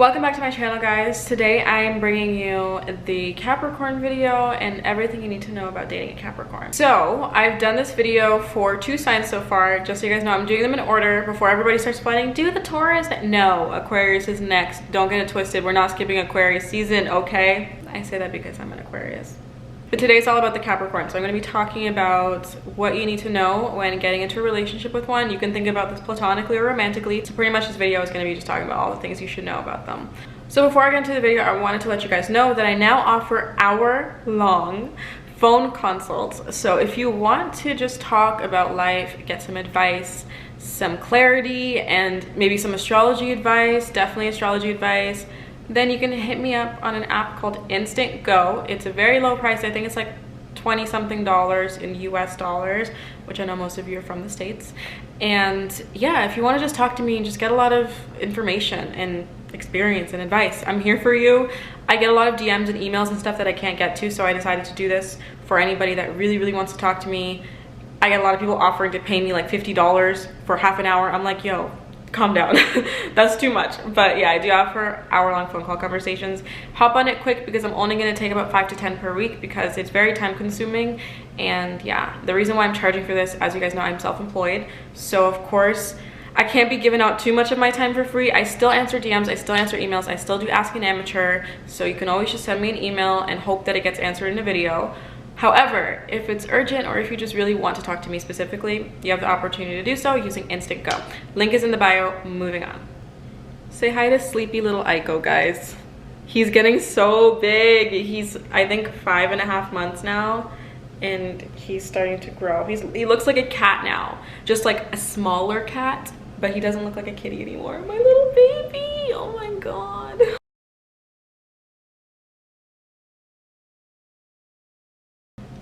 Welcome back to my channel, guys. Today I am bringing you the Capricorn video and everything you need to know about dating a Capricorn. So I've done this video for 2 signs so far. Just so you guys know, I'm doing them in order before everybody starts planning. Do the Taurus. No, Aquarius is next. Don't get it twisted. We're not skipping Aquarius season, okay? I say that because I'm an Aquarius. But today it's all about the Capricorn. So I'm going to be talking about what you need to know when getting into a relationship with one. You can think about this platonically or romantically. So pretty much this video is going to be just talking about all the things you should know about them. So before I get into the video, I wanted to let you guys know that I now offer hour-long phone consults. So if you want to just talk about life, get some advice, some clarity, and maybe some astrology advice, definitely astrology advice, then you can hit me up on an app called Instant Go. It's a very low price. I think it's like $20-something in US dollars, which I know most of you are from the States. And yeah, if you want to just talk to me and just get a lot of information and experience and advice, I'm here for you. I get a lot of DMs and emails and stuff that I can't get to, so I decided to do this for anybody that really wants to talk to me. I get a lot of people offering to pay me like $50 for half an hour. I'm like, yo, calm down. That's too much. But yeah, I do offer hour-long phone call conversations. Hop on it quick because I'm only going to take about 5 to 10 per week because it's very time consuming. And yeah, the reason why I'm charging for this, as you guys know, I'm self-employed, so of course I can't be giving out too much of my time for free. I still answer DMs, I still answer emails, I still do Ask an Amateur, so you can always just send me an email and hope that it gets answered in a video. However, if it's urgent or if you just really want to talk to me specifically, you have the opportunity to do so using Instant Go. Link is in the bio. Moving on. Say hi to sleepy little Aiko, guys. He's getting so big. He's, I think, 5.5 months now, and he's starting to grow. He looks like a cat now, just like a smaller cat, but he doesn't look like a kitty anymore. My little baby. Oh my god.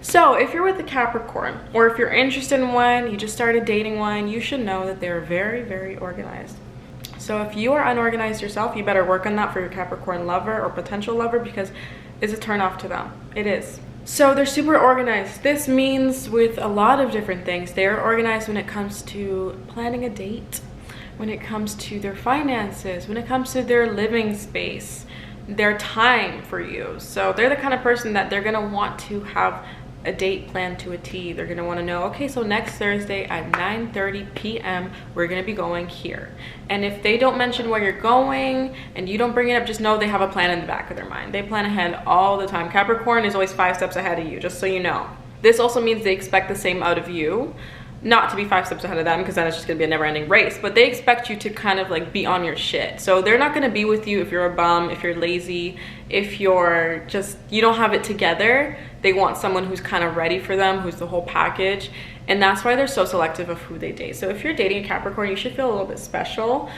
So if you're with a Capricorn, or if you're interested in one, you just started dating one, you should know that they're very organized. So if you are unorganized yourself, you better work on that for your Capricorn lover or potential lover, because it's a turn off to them. It is. So they're super organized. This means with a lot of different things. They're organized when it comes to planning a date, when it comes to their finances, when it comes to their living space, their time for you. So they're the kind of person that they're gonna want to have a date planned to a T. They're gonna want to know, okay, so next Thursday at 9:30 p.m. we're gonna be going here. And if they don't mention where you're going and you don't bring it up, just know they have a plan in the back of their mind. They plan ahead all the time. Capricorn is always 5 steps ahead of you, just so you know. This also means they expect the same out of you. Not to be 5 steps ahead of them, because then it's just gonna be a never-ending race, but they expect you to kind of like be on your shit. So they're not gonna be with you if you're a bum, if you're lazy, if you're just, you don't have it together. They want someone who's kind of ready for them, who's the whole package, and that's why they're so selective of who they date. So if you're dating a Capricorn, you should feel a little bit special.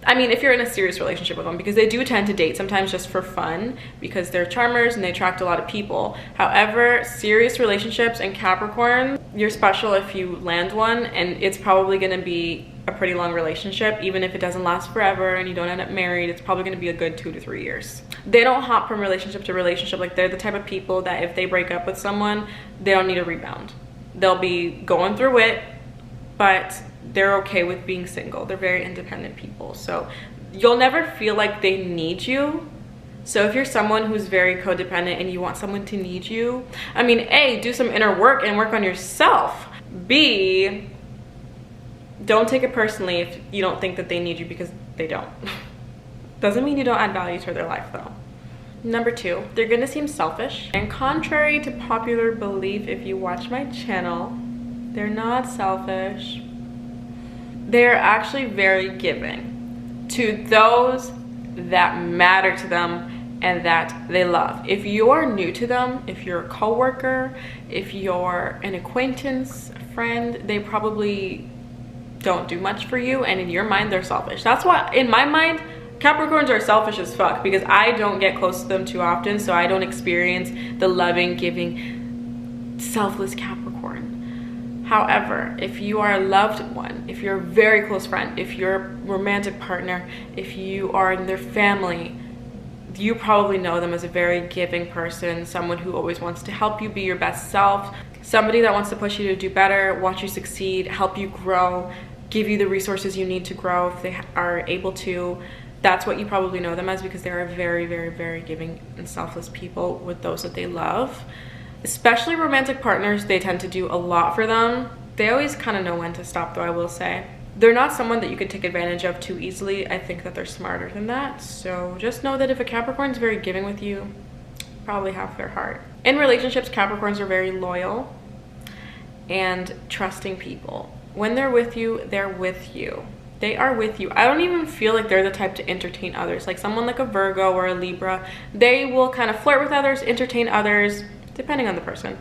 I mean, if you're in a serious relationship with them, because they do tend to date sometimes just for fun, because they're charmers and they attract a lot of people. However, serious relationships and Capricorn, you're special if you land one, and it's probably gonna be a pretty long relationship. Even if it doesn't last forever and you don't end up married, it's probably gonna be a good 2 to 3 years. They don't hop from relationship to relationship. Like, they're the type of people that if they break up with someone, they don't need a rebound. They'll be going through it, but they're okay with being single. They're very independent people, so you'll never feel like they need you. So if you're someone who's very codependent and you want someone to need you, I mean, A, do some inner work and work on yourself. B, don't take it personally if you don't think that they need you, because they don't. Doesn't mean you don't add value to their life though. Number 2, they're gonna seem selfish. And contrary to popular belief, if you watch my channel, they're not selfish. They're actually very giving to those that matter to them and that they love. If you're new to them, if you're a coworker, if you're an acquaintance, a friend, they probably don't do much for you, and in your mind they're selfish. That's why in my mind Capricorns are selfish as fuck, because I don't get close to them too often, so I don't experience the loving, giving, selfless Capricorn. However, if you are a loved one, if you're a very close friend, if you're a romantic partner, if you are in their family, you probably know them as a very giving person, someone who always wants to help you be your best self, somebody that wants to push you to do better, watch you succeed, help you grow, give you the resources you need to grow if they are able to. That's what you probably know them as, because they are very, very, very giving and selfless people with those that they love. Especially romantic partners, they tend to do a lot for them. They always kind of know when to stop, though, I will say. They're not someone that you could take advantage of too easily. I think that they're smarter than that. So just know that if a Capricorn is very giving with you, probably have their heart. In relationships, Capricorns are very loyal and trusting people. When they're with you, they're with you. They are with you. I don't even feel like they're the type to entertain others. Like someone like a Virgo or a Libra, they will kind of flirt with others, entertain others, depending on the person.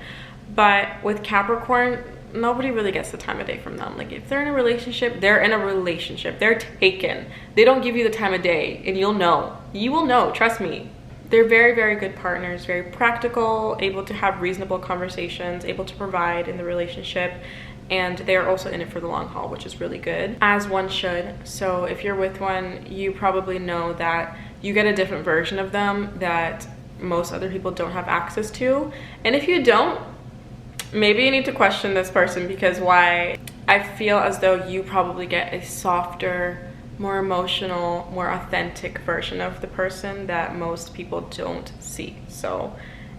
But with Capricorn, nobody really gets the time of day from them. Like if they're in a relationship, they're in a relationship. They're taken. They don't give you the time of day, and you'll know. You will know, trust me. They're very, very good partners, very practical, able to have reasonable conversations, able to provide in the relationship. And they're also in it for the long haul, which is really good, as one should. So if you're with one, you probably know that you get a different version of them that most other people don't have access to. And if you don't, maybe you need to question this person, because why? I feel as though you probably get a softer, more emotional, more authentic version of the person that most people don't see. So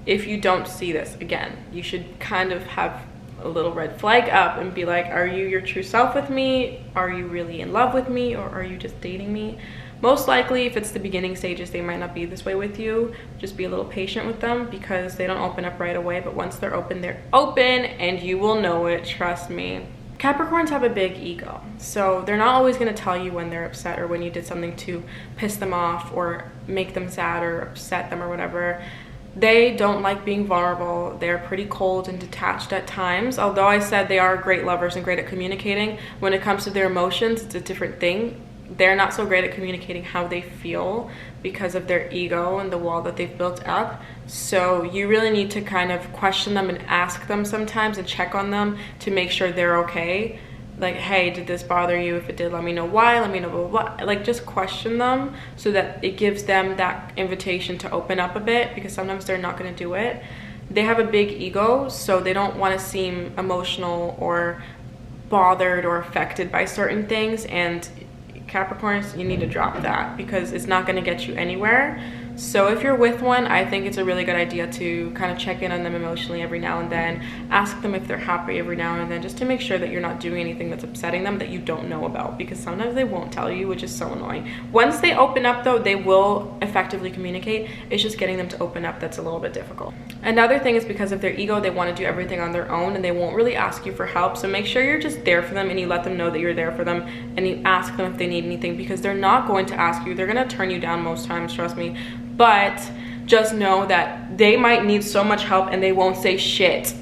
if you don't see this, again, you should kind of have a little red flag up and be like, are you your true self with me? Are you really in love with me? Or are you just dating me? Most likely, if it's the beginning stages, they might not be this way with you. Just be a little patient with them, because they don't open up right away. But once they're open, and you will know it, trust me. Capricorns have a big ego, so they're not always going to tell you when they're upset or when you did something to piss them off or make them sad or upset them or whatever. They don't like being vulnerable. They're pretty cold and detached at times. Although I said they are great lovers and great at communicating, when it comes to their emotions, it's a different thing. They're not so great at communicating how they feel because of their ego and the wall that they've built up. So you really need to kind of question them and ask them sometimes and check on them to make sure they're okay. Like, hey, did this bother you? If it did, let me know why, let me know blah, blah, blah. Like, just question them so that it gives them that invitation to open up a bit, because sometimes they're not going to do it. They have a big ego, so they don't want to seem emotional or bothered or affected by certain things. And Capricorns, you need to drop that, because it's not going to get you anywhere. So if you're with one, I think it's a really good idea to kind of check in on them emotionally every now and then. Ask them if they're happy every now and then, just to make sure that you're not doing anything that's upsetting them that you don't know about, because sometimes they won't tell you, which is so annoying. Once they open up, though, they will effectively communicate. It's just getting them to open up that's a little bit difficult. Another thing is, because of their ego, they want to do everything on their own, and they won't really ask you for help. So make sure you're just there for them, and you let them know that you're there for them, and you ask them if they need anything, because they're not going to ask you. They're going to turn you down most times, trust me. But just know that they might need so much help and they won't say shit.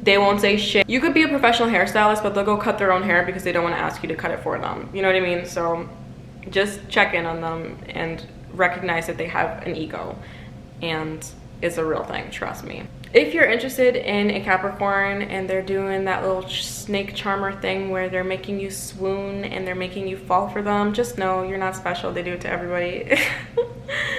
They won't say shit. You could be a professional hairstylist, but they'll go cut their own hair because they don't want to ask you to cut it for them. You know what I mean? So just check in on them and recognize that they have an ego, and it's a real thing, trust me. If you're interested in a Capricorn and they're doing that little snake charmer thing where they're making you swoon and they're making you fall for them, just know you're not special. They do it to everybody.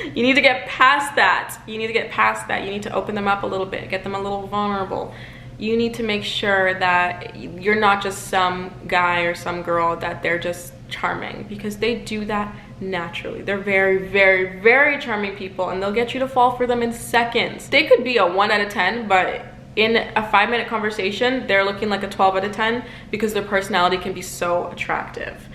You need to get past that. You need to get past that. You need to open them up a little bit, get them a little vulnerable. You need to make sure that you're not just some guy or some girl that they're just charming, because they do that naturally. They're very, very, very charming people, and they'll get you to fall for them in seconds. They could be a 1 out of 10, but in a 5-minute conversation, they're looking like a 12 out of 10 because their personality can be so attractive.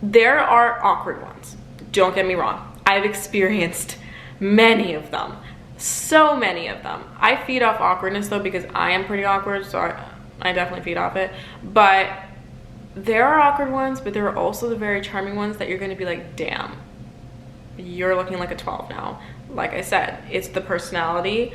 There are awkward ones. Don't get me wrong. I've experienced many of them. So many of them. I feed off awkwardness, though, because I am pretty awkward, so I definitely feed off it. But there are awkward ones, but there are also the very charming ones that you're going to be like, damn, you're looking like a 12 now. Like I said, it's the personality.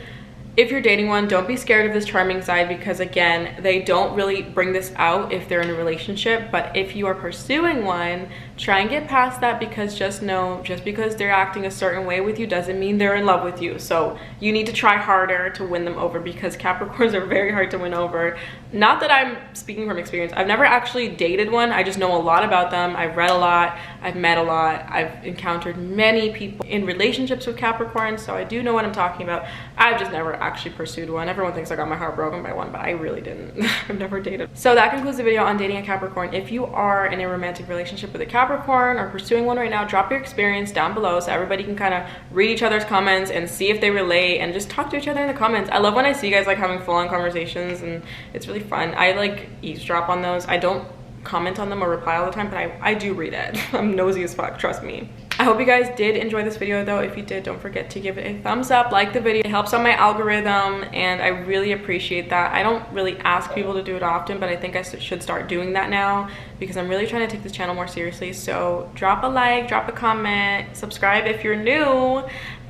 If you're dating one, don't be scared of this charming side, because again, they don't really bring this out if they're in a relationship. But if you are pursuing one, try and get past that, because just know, just because they're acting a certain way with you doesn't mean they're in love with you. So you need to try harder to win them over, because Capricorns are very hard to win over. Not that I'm speaking from experience. I've never actually dated one. I just know a lot about them. I've read a lot. I've met a lot. I've encountered many people in relationships with Capricorns, so I do know what I'm talking about. I've just never actually pursued one. Everyone thinks I got my heart broken by one, but I really didn't. I've never dated. So that concludes the video on dating a Capricorn. If you are in a romantic relationship with a Capricorn or pursuing one right now, drop your experience down below so everybody can kind of read each other's comments and see if they relate, and just talk to each other in the comments. I love when I see you guys like having full-on conversations, and it's really fun. I like eavesdrop on those. I don't comment on them or reply all the time, but I do read it. I'm nosy as fuck, trust me. I hope you guys did enjoy this video though. If you did, don't forget to give it a thumbs up, like the video. It helps on my algorithm and I really appreciate that. I don't really ask people to do it often, but I think I should start doing that now because I'm really trying to take this channel more seriously. So drop a like, drop a comment, subscribe if you're new.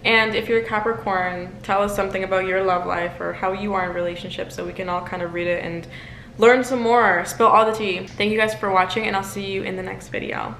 And if you're a Capricorn, tell us something about your love life or how you are in relationships so we can all kind of read it and learn some more, spill all the tea. Thank you guys for watching, and I'll see you in the next video.